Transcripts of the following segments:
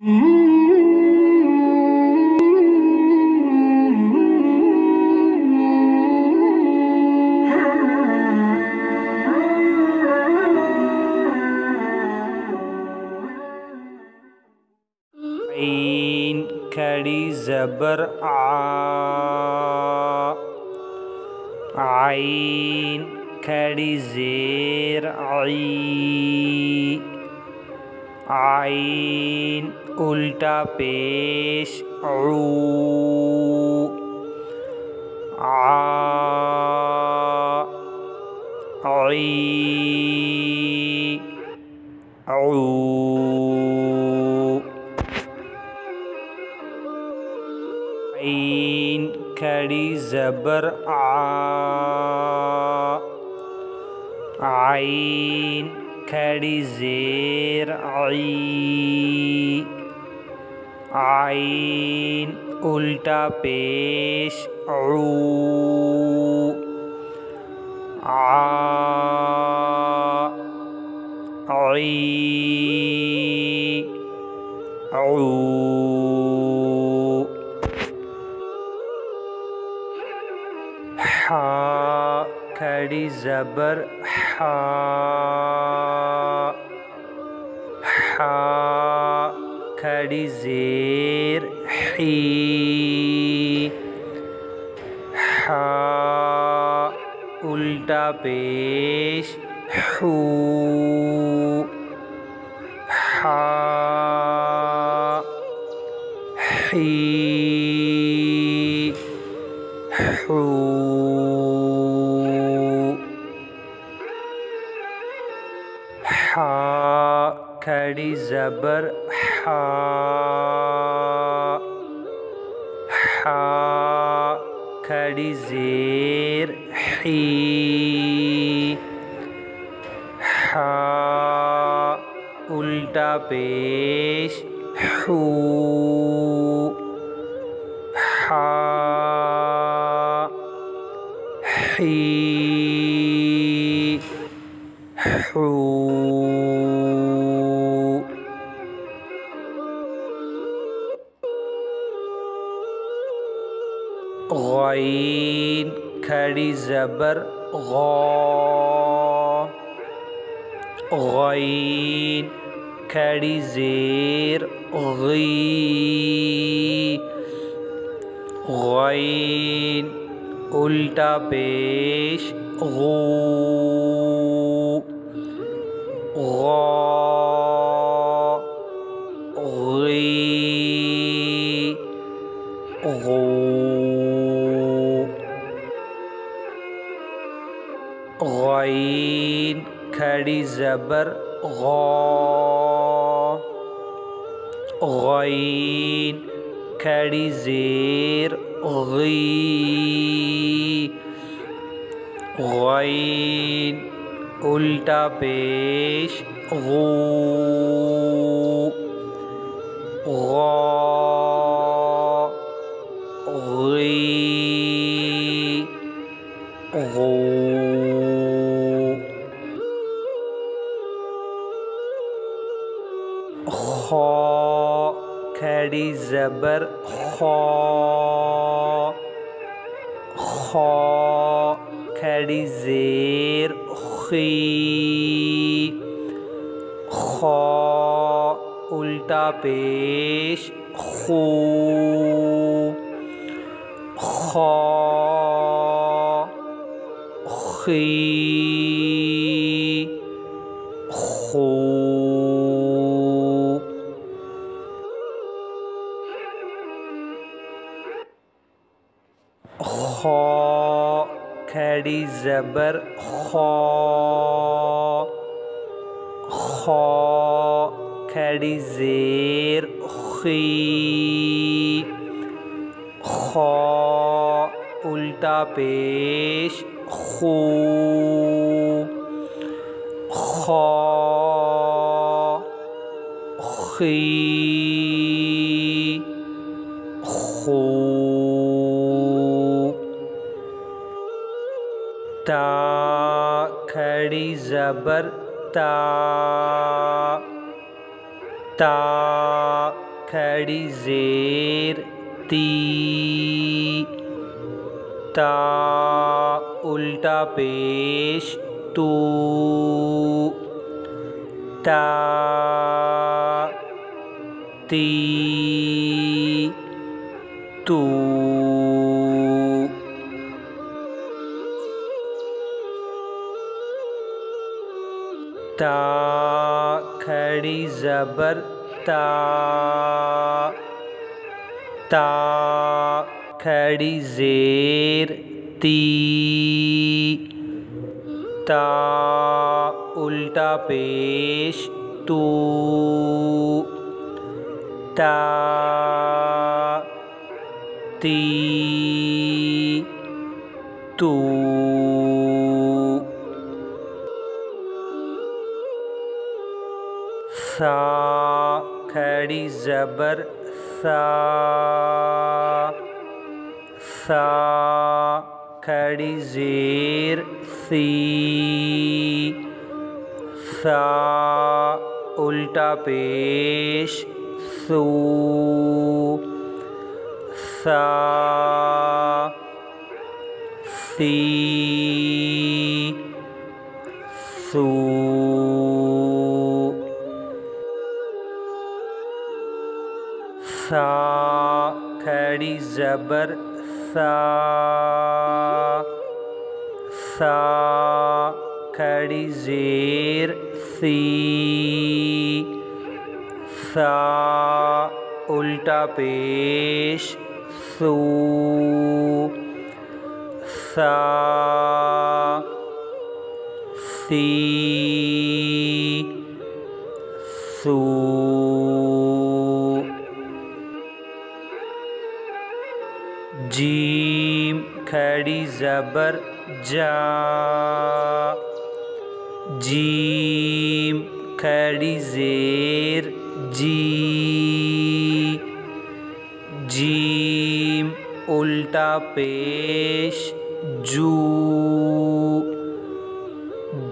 عین کھڑی زبر آ، عین کھڑی زیر عی، عین الٹا پیش عو، عا، عی، عو، عین کھڑی زبر آ، عین کھڑی زیر عی، عین الٹا پیش عو، عا، عی، عو، حا کھڑی زبر حا، حا کھڑی زیر حی، حا الٹا پیش حو، حا، حی، حو، حا کھڑی زبر حا، حا کھڑی زیر حی، حا الٹا پیش حو، حا، حی، حو، غین کھڑی زبر غا، غین کھڑی زیر غی، غین الٹا پیش غو، غا، غی، غو، غین کھڑی زبر غا، غین کھڑی زیر غی، غین الٹا پیش غو، غا، غی، غو، خا کھڑی زبر خا، خا کھڑی زیر خی، خا الٹا پیش خو، خا، خی، خو، خا کھڑی زبر خا، خا کھڑی زیر خی، خا الٹا پیش خو، خا، خی، خو، تا کھڑی زبر تا، تا کھڑی زیر تی تا الٹا پیش تو تا تی تو تا کھڑی زبر تا تا کھڑی زیر تی تا الٹا پیش تو تا تی تو سا کھڑی زبر سا سا کھڑی زیر سی سا الٹا پیش سو سا سی سو سا کھڑی زبر سا سا کھڑی زیر سی سا الٹا پیش سو سا سی سو جیم کھڑی زبر جا جیم کھڑی زیر جی جیم الٹا پیش جو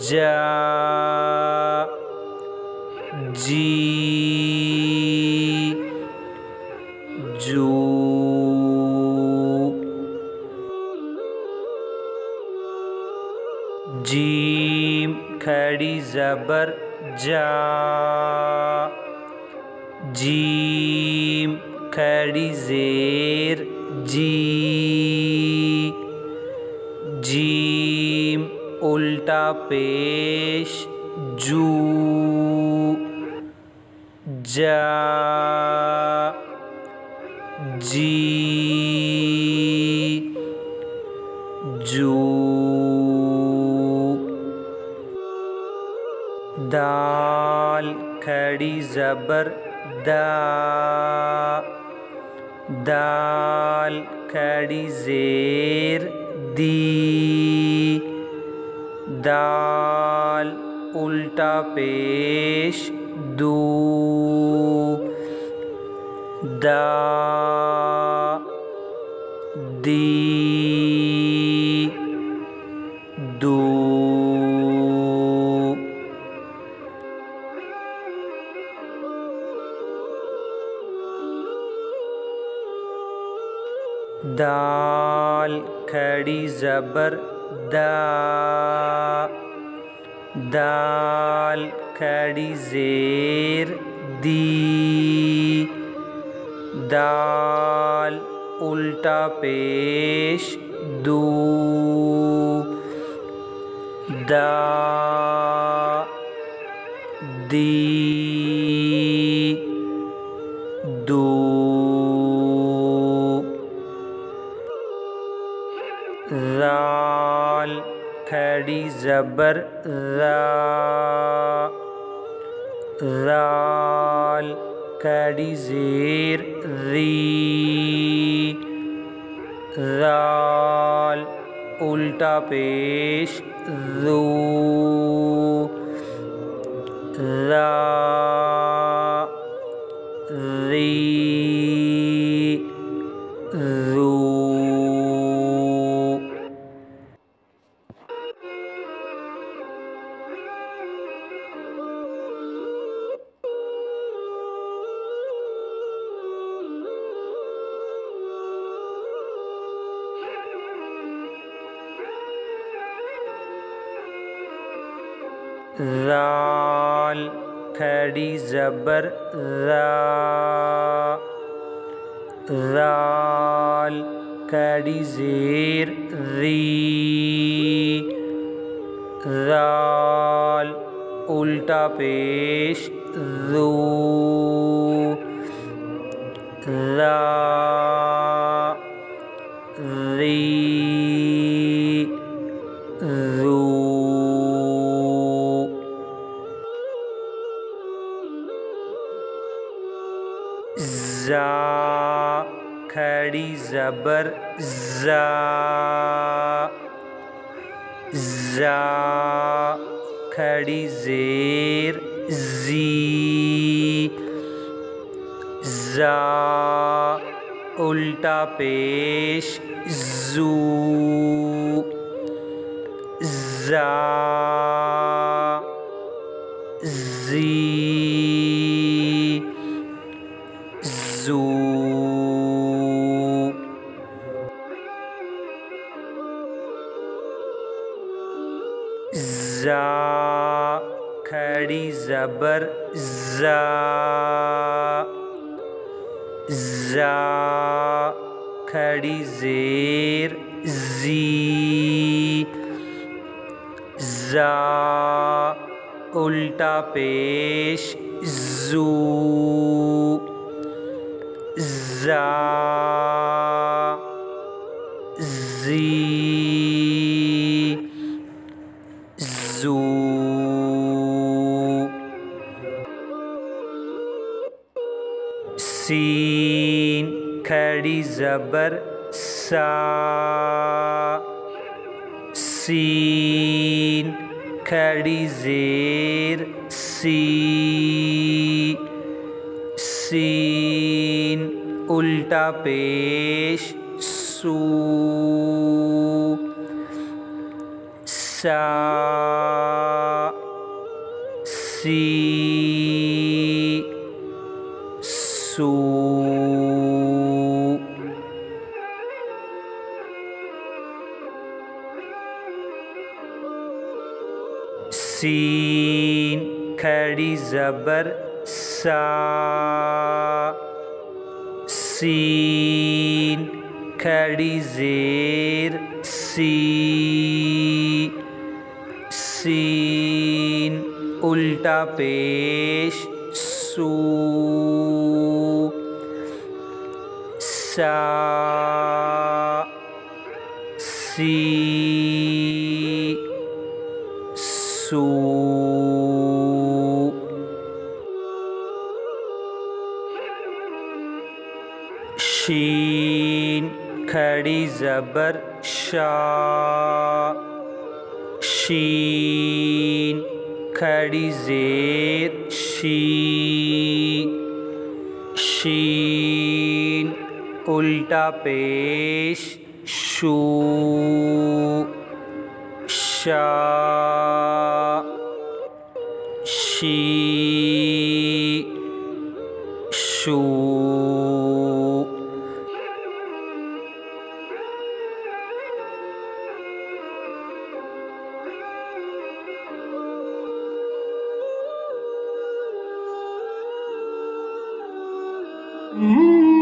جا جی جو جیم کھڑی زبر جا جیم کھڑی زیر جی جیم الٹا پیش جو جا جی جو دال کھڑی زبر دا دال کھڑی زیر دی دال الٹا پیش دو دا دی دو دال کھڑی زبر دا دال کھڑی زیر دی دال الٹا پیش دو دا دی دو ذال کھڑی زبر را ذال کھڑی زیر ری ذال الٹا پیش ذو ذا ری ذو ذال کھڑی زبر را، ذال کھڑی زیر ری، ذال الٹا پیش ذو، را ری ذو، زا کھڑی زبر زا، زا کھڑی زیر زی، زا الٹا پیش زو، زا زی زو، زا کھڑی زبر زا، زا کھڑی زیر زی، زا الٹا پیش زو، زا زی زو، سین کھڑی زبر سا، سین کھڑی زیر سی، سین الٹا پیش سو، سا سی سو، سین کھڑی زبر سا، سین کھڑی زیر سی، سین الٹا پیش سو، سا سی سو، شین کھڑی زبر شا، شین کھڑی زیر شی، شین الٹا پیش شو، شا شی شو، Mm-hmm.